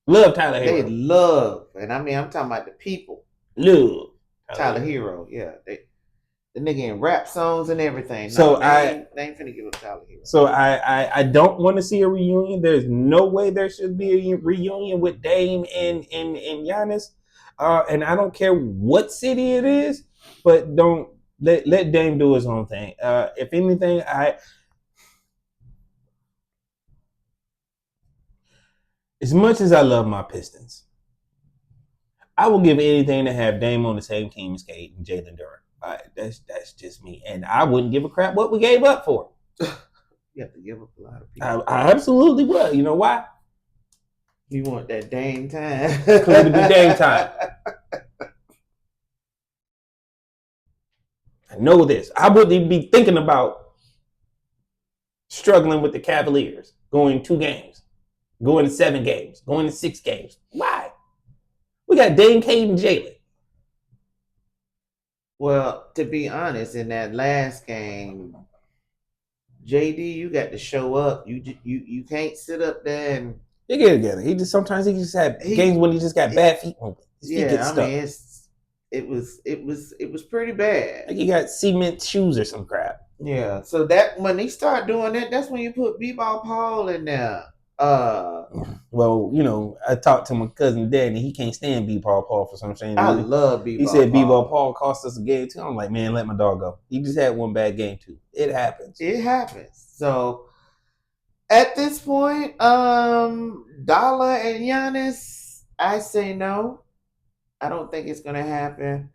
love Tyler Hero. They love, and I'm talking about the people. Love Tyler Hero. Yeah. The nigga in rap songs and everything. So they ain't finna give up Tyler Hero. So I don't want to see a reunion. There's no way there should be a reunion with Dame and Giannis. And I don't care what city it is, but don't let Dame do his own thing. If anything, as much as I love my Pistons, I will give anything to have Dame on the same team as Cade and J2DaR. That's just me, and I wouldn't give a crap what we gave up for. You have to give up a lot of people. I absolutely would. You know why? You want that Dame time? Because it'd be Dame time. I know this. I wouldn't be thinking about struggling with the Cavaliers, going 2 games, going to 7 games, going to 6 games. Why? We got Dame, Cade, and Jalen. Well, to be honest, in that last game, JD, you got to show up. You can't sit up there and they get together. He just had games when he just got bad feet movement. It was pretty bad. Like he got cement shoes or some crap. Yeah. So that when he started doing that, that's when you put B-Ball Paul in there. Well, I talked to my cousin Danny. He can't stand B-Ball Paul for some reason. I love B-Ball. He said B-Ball Paul cost us a game too. I'm like, man, let my dog go. He just had one bad game too. It happens. So at this point, Dollar and Giannis, I say no. I don't think it's gonna happen.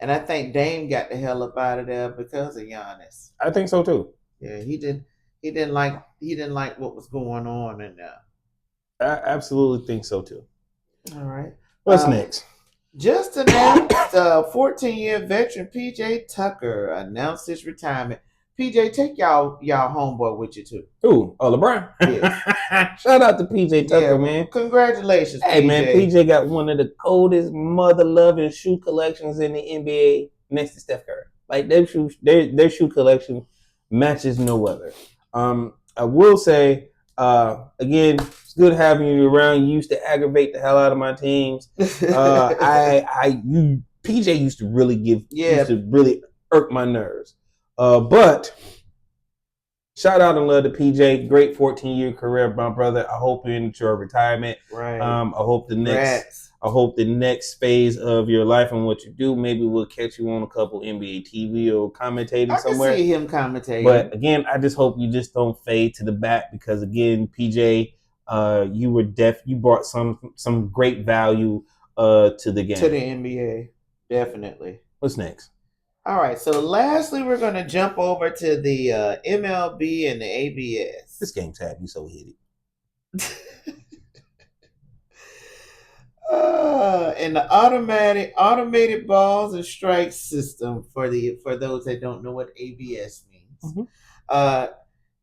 And I think Dame got the hell up out of there because of Giannis. I think so too. Yeah, he didn't like what was going on in there. I absolutely think so too. All right. What's next? Just announced 14-year veteran PJ Tucker announced his retirement. PJ, take y'all homeboy with you too. Ooh, LeBron. Yes. Shout out to PJ Tucker, man. Congratulations, hey, PJ. Man, PJ got one of the coldest mother-loving shoe collections in the NBA next to Steph Curry. Like their shoe collection matches no other. I will say, again, it's good having you around. You used to aggravate the hell out of my teams. PJ used to really irk my nerves. But shout out and love to PJ. Great 14-year career, my brother. I hope you're into your retirement. Right. I hope the next phase of your life and what you do, maybe we'll catch you on a couple NBA TV or commentating somewhere. I can see him commentating. But again, I just hope you just don't fade to the back because again, PJ, you brought some great value to the game. To the NBA, definitely. What's next? All right, so lastly, we're going to jump over to the MLB and the ABS. This game's had me so heated. And the automated balls and strikes system for those that don't know what ABS means. Mm-hmm.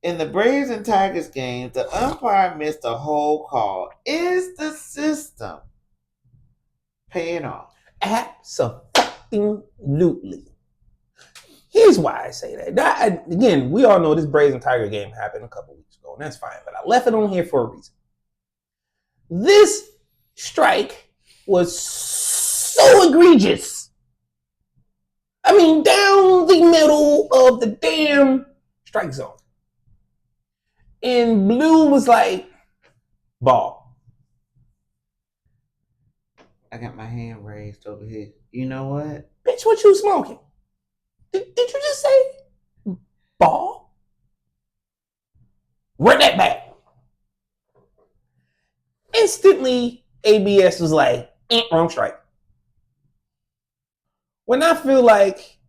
In the Braves and Tigers game, the umpire missed a whole call. Is the system paying off? Absolutely. Here's why I say that. Again, we all know this Braves and Tiger game happened a couple weeks ago, and that's fine. But I left it on here for a reason. This strike was so egregious. I mean, down the middle of the damn strike zone. And Blue was like, ball. I got my hand raised over here. You know what? Bitch, what you smoking? Did you just say ball? Run that back. Instantly, ABS was like, wrong strike. When I feel like,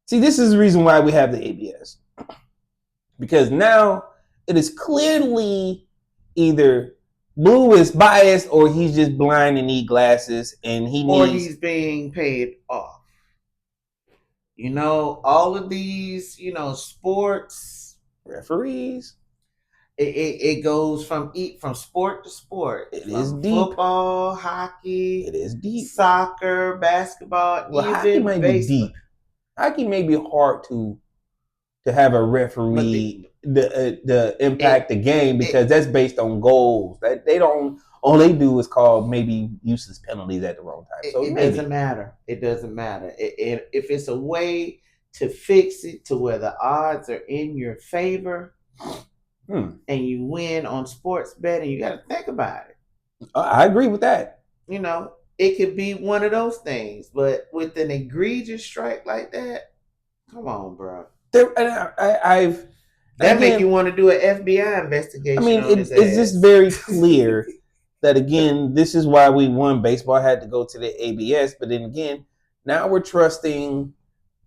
see, this is the reason why we have the ABS. Because now it is clearly either Blue is biased or he's just blind and need glasses and he's being paid off. You know, all of these, sports referees. It goes from sport to sport. It is deep. Football, hockey. It is deep. Soccer, basketball. Well, hockey might be deep. Hockey may be hard to have a referee the impact the game because that's based on goals. That they don't. All they do is call maybe useless penalties at the wrong time. So it doesn't matter. It doesn't matter. If it's a way to fix it to where the odds are in your favor and you win on sports betting, you got to think about it. I agree with that. It could be one of those things, but with an egregious strike like that, come on, bro. That make you want to do an FBI investigation. I mean, it's just very clear that, again, this is why we won. Baseball had to go to the ABS, but then again, now we're trusting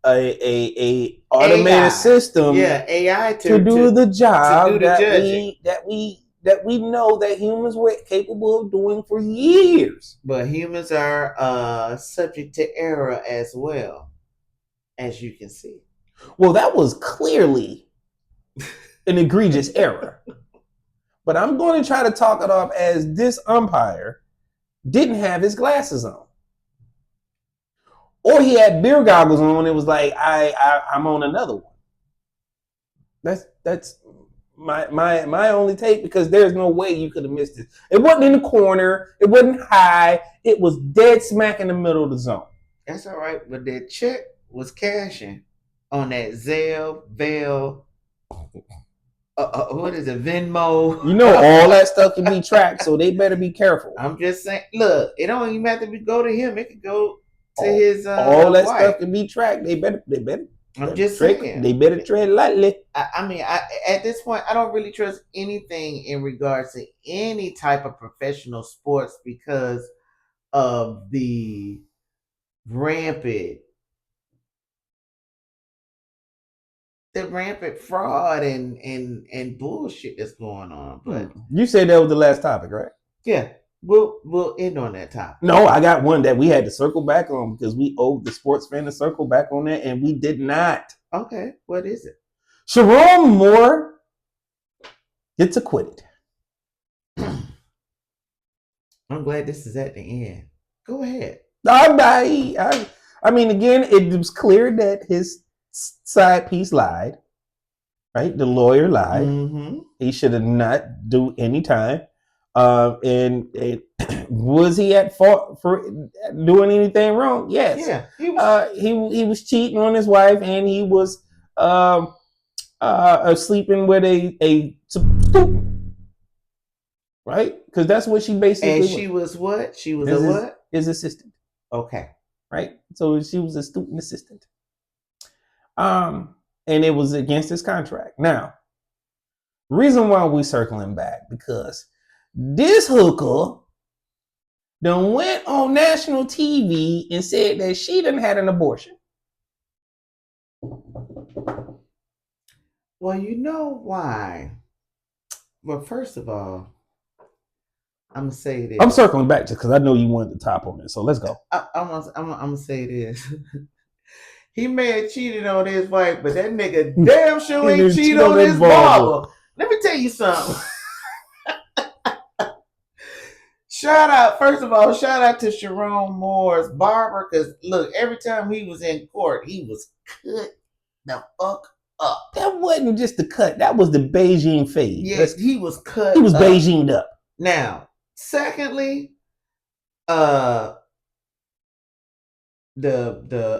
a automated AI system, AI to do the job that we know that humans were capable of doing for years. But humans are subject to error as well, as you can see. Well, that was clearly an egregious error. But I'm going to try to talk it off as this umpire didn't have his glasses on. Or he had beer goggles on. It was like, I'm on another one. That's my only take, because there's no way you could have missed it. It wasn't in the corner. It wasn't high. It was dead smack in the middle of the zone. That's all right. But that check was cashing on that Zelle, what is it, Venmo? All that stuff can be tracked, so they better be careful. I'm just saying, look, it don't even have to go to him. It could go to his all that wife. Stuff can be tracked. They better. I'm just saying. They better tread lightly. I at this point, I don't really trust anything in regards to any type of professional sports because of the rampant fraud and bullshit that's going on. But you said that was the last topic, right? Yeah. We'll end on that topic. No, I got one that we had to circle back on because we owed the sports fan to circle back on that, and we did not. Okay, what is it? Sharon Moore gets acquitted. I'm glad this is at the end. Go ahead. I mean, again, it was clear that his side piece lied, right? The lawyer lied. Mm-hmm. He should have not do any time. And was he at fault for doing anything wrong? Yes. Yeah. He was cheating on his wife, and he was sleeping with a student, right? Because that's what she basically. And she was what? She was what? His assistant. Okay. Right. So she was a student assistant. And it was against his contract. Now, reason why we circling back, because this hooker done went on national TV and said that she done had an abortion. Well, you know why. Well, first of all, I'm gonna say this. I'm circling back just because I know you wanted to top on it. So let's go. I'm gonna say this. He may have cheated on his wife, but that nigga damn sure ain't Didn't cheat cheat on on his his barber. barber. Let me tell you something. First of all, shout out to Sharon Moore's barber, because look, every time he was in court, he was cut the fuck up. That wasn't just the cut. That was the Beijing fade. Yes, he was cut. He was Beijinged up. Now, secondly, the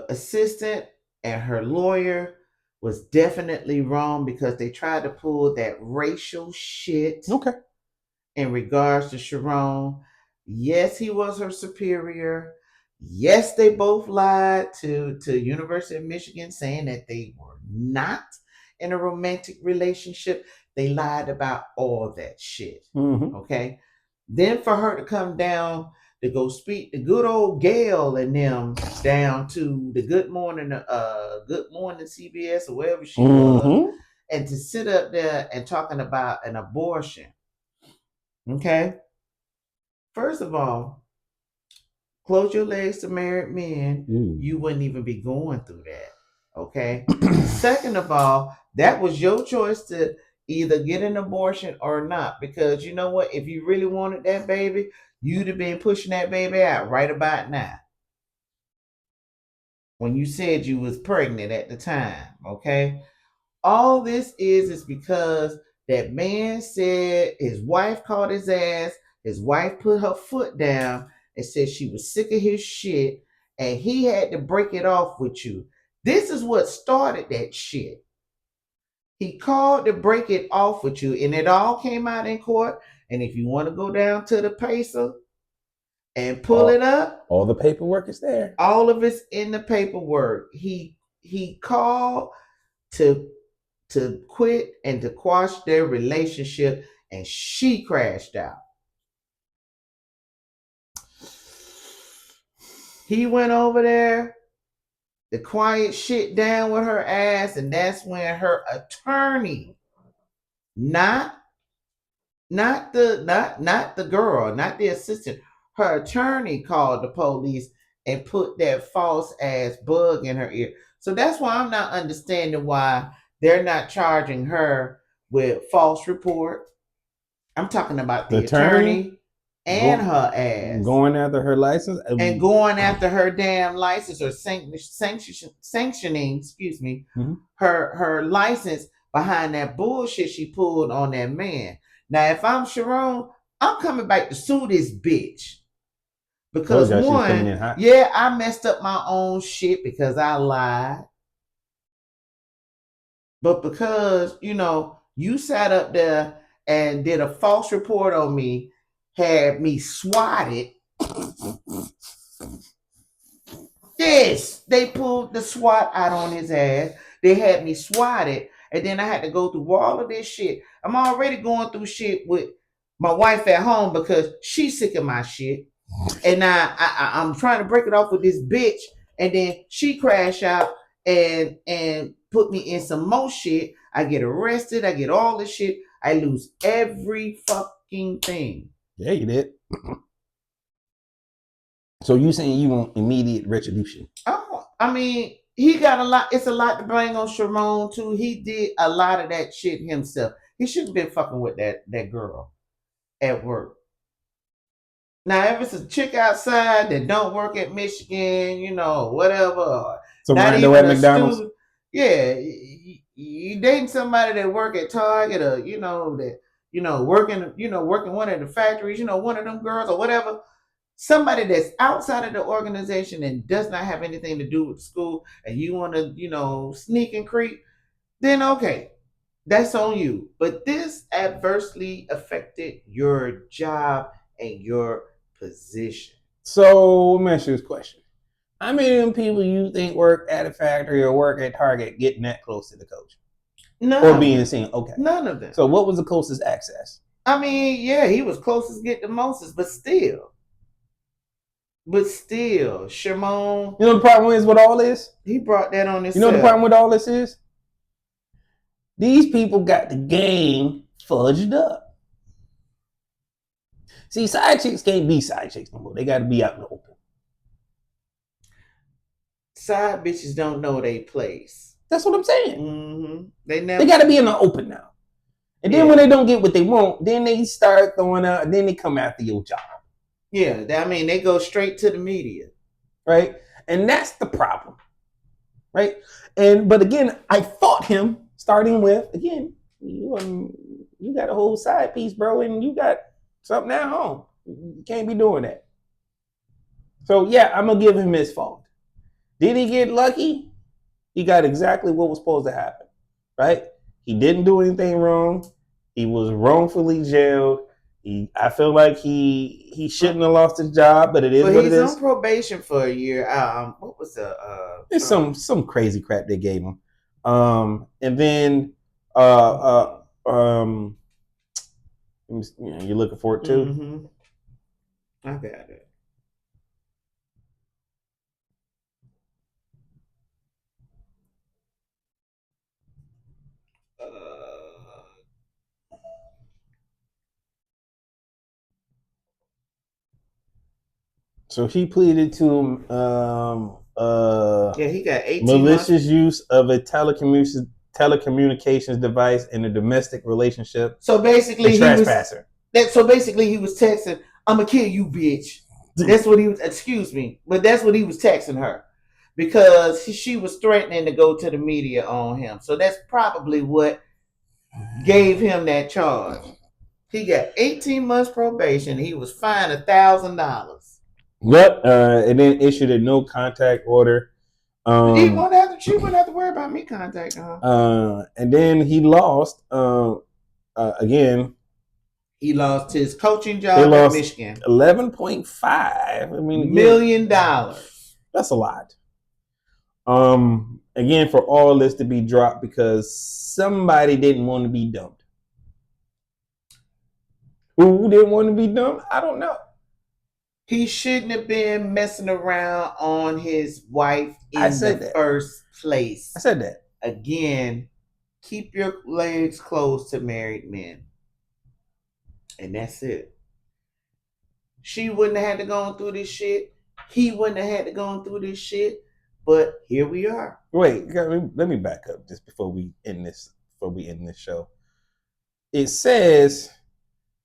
assistant and her lawyer was definitely wrong because they tried to pull that racial shit. Okay. In regards to Sharon. Yes, he was her superior. Yes, they both lied to University of Michigan, saying that they were not in a romantic relationship. They lied about all that shit. Mm-hmm. Okay. Then for her to come down to go speak to good old Gail and them down to the Good Morning CBS or wherever she was, and to sit up there and talking about an abortion. Okay. First of all, close your legs to married men. You wouldn't even be going through that. Okay. Second of all, that was your choice to either get an abortion or not. Because you know what? If you really wanted that baby, you'd have been pushing that baby out right about now. When you said you was pregnant at the time. Okay. All this is because that man said his wife called his ass. His wife put her foot down and said she was sick of his shit, and he had to break it off with you. This is what started that shit. He called to break it off with you, and it all came out in court. And if you want to go down to the Pacer and pull it up, all the paperwork is there. All of it's in the paperwork. He called to quit and to quash their relationship, and she crashed out. He went over there to quiet shit down with her ass, and that's when her attorney, not the girl, not the assistant, her attorney called the police and put that false ass bug in her ear. So that's why I'm not understanding why they're not charging her with false report. I'm talking about the attorney and her ass. Going after her license? And going after her damn license, or sanctioning, her license behind that bullshit she pulled on that man. Now, if I'm Sharon, I'm coming back to sue this bitch. Because one, I messed up my own shit because I lied. But because, you sat up there and did a false report on me, had me swatted. Yes, they pulled the SWAT out on his ass. They had me swatted, and then I had to go through all of this shit. I'm already going through shit with my wife at home because she's sick of my shit. And now I'm trying to break it off with this bitch, and then she crash out and put me in some more shit. I get arrested. I get all this shit. I lose every fucking thing. Yeah, you did. So you saying you want immediate retribution? I mean, he got a lot. It's a lot to blame on Sharon too. He did a lot of that shit himself. He shouldn't have been fucking with that girl at work. Now, if it's a chick outside that don't work at Michigan, whatever. So not even at McDonald's. Student, yeah, you dating somebody that work at Target, or working one of the factories, one of them girls or whatever. Somebody that's outside of the organization and does not have anything to do with school, and you want to, sneak and creep, then okay, that's on you. But this adversely affected your job and your position. So let me ask you this question. How many of them people you think work at a factory or work at Target getting that close to the coach? None. Or being seen? Okay. None of them. So what was the closest access? I mean, yeah, he was closest get the mostest, but still, Shimon. You know the problem is with all this? He brought that on himself. You know the problem with all this is? These people got the game fudged up. See, side chicks can't be side chicks no more. They got to be out in the open. side bitches don't know their place. That's what I'm saying. Mm-hmm. They got to be in the open now. And then when they don't get what they want, then they start throwing out, and then they come after your job. Yeah, I mean, they go straight to the media. Right? And that's the problem. Right? But again, I fought him starting with, again, you got a whole side piece, bro, and you got something at home. You can't be doing that. So, yeah, I'm going to give him his fault. Did he get lucky? He got exactly what was supposed to happen. Right? He didn't do anything wrong. He was wrongfully jailed. I feel like he shouldn't have lost his job, but it is what it is. He's on probation for a year. What was the? It's some crazy crap they gave him. And then you're looking for it too. Mm-hmm. I got it. So he pleaded to he got 18 malicious months. use of a telecommunications device in a domestic relationship. So basically, he was trespasser. So basically, he was texting, "I'm gonna kill you, bitch." That's what he was. Excuse me, but that's what he was texting her because she was threatening to go to the media on him. So that's probably what gave him that charge. He got 18 months probation. He was fined $1,000. Yep, and then issued a no contact order. She wouldn't have to worry about me contacting her. And then he lost again. He lost his coaching job at Michigan. $11.5 million. That's a lot. Again, for all this to be dropped because somebody didn't want to be dumped. Who didn't want to be dumped? I don't know. He shouldn't have been messing around on his wife in the first place. I said that. Again, keep your legs closed to married men. And that's it. She wouldn't have had to go through this shit. He wouldn't have had to go through this shit. But here we are. Wait, let me back up just before we end this show. It says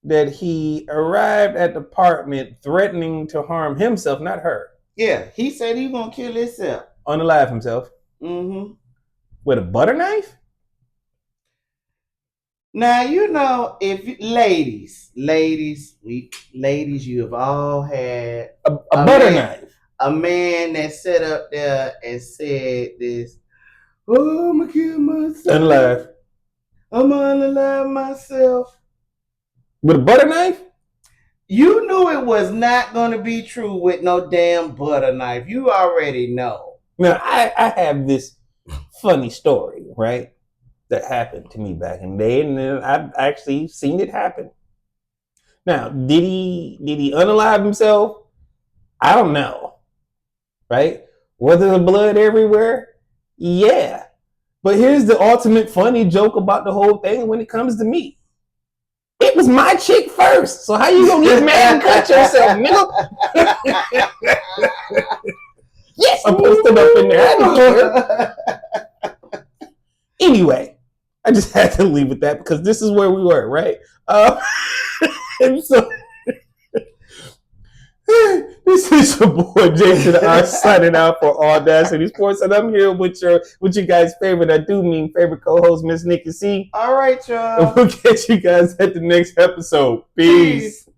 that he arrived at the apartment threatening to harm himself, not her. Yeah, he said he was gonna kill himself. Unalive himself. Mm-hmm. With a butter knife? Now, if ladies, you have all had a butter knife. A man that sat up there and said this, "Oh, I'm gonna kill myself. Unalive. I'm gonna unalive myself." With a butter knife? You knew it was not going to be true with no damn butter knife. You already know. Now, I have this funny story, right, that happened to me back in the day, and I've actually seen it happen. Now, did he unalive himself? I don't know, right? Was there blood everywhere? Yeah. But here's the ultimate funny joke about the whole thing when it comes to me. It was my chick first. So how you gonna get mad and cut yourself, nigga? Yes, I posted up in there. I didn't care. Anyway, I just had to leave with that because this is where we were, right? And so this is your boy J2DaR signing out for AwwDacity Sports, and I'm here with you guys' favorite. I do mean favorite co-host, Miss NikkiC. All right, y'all. And we'll catch you guys at the next episode. Peace.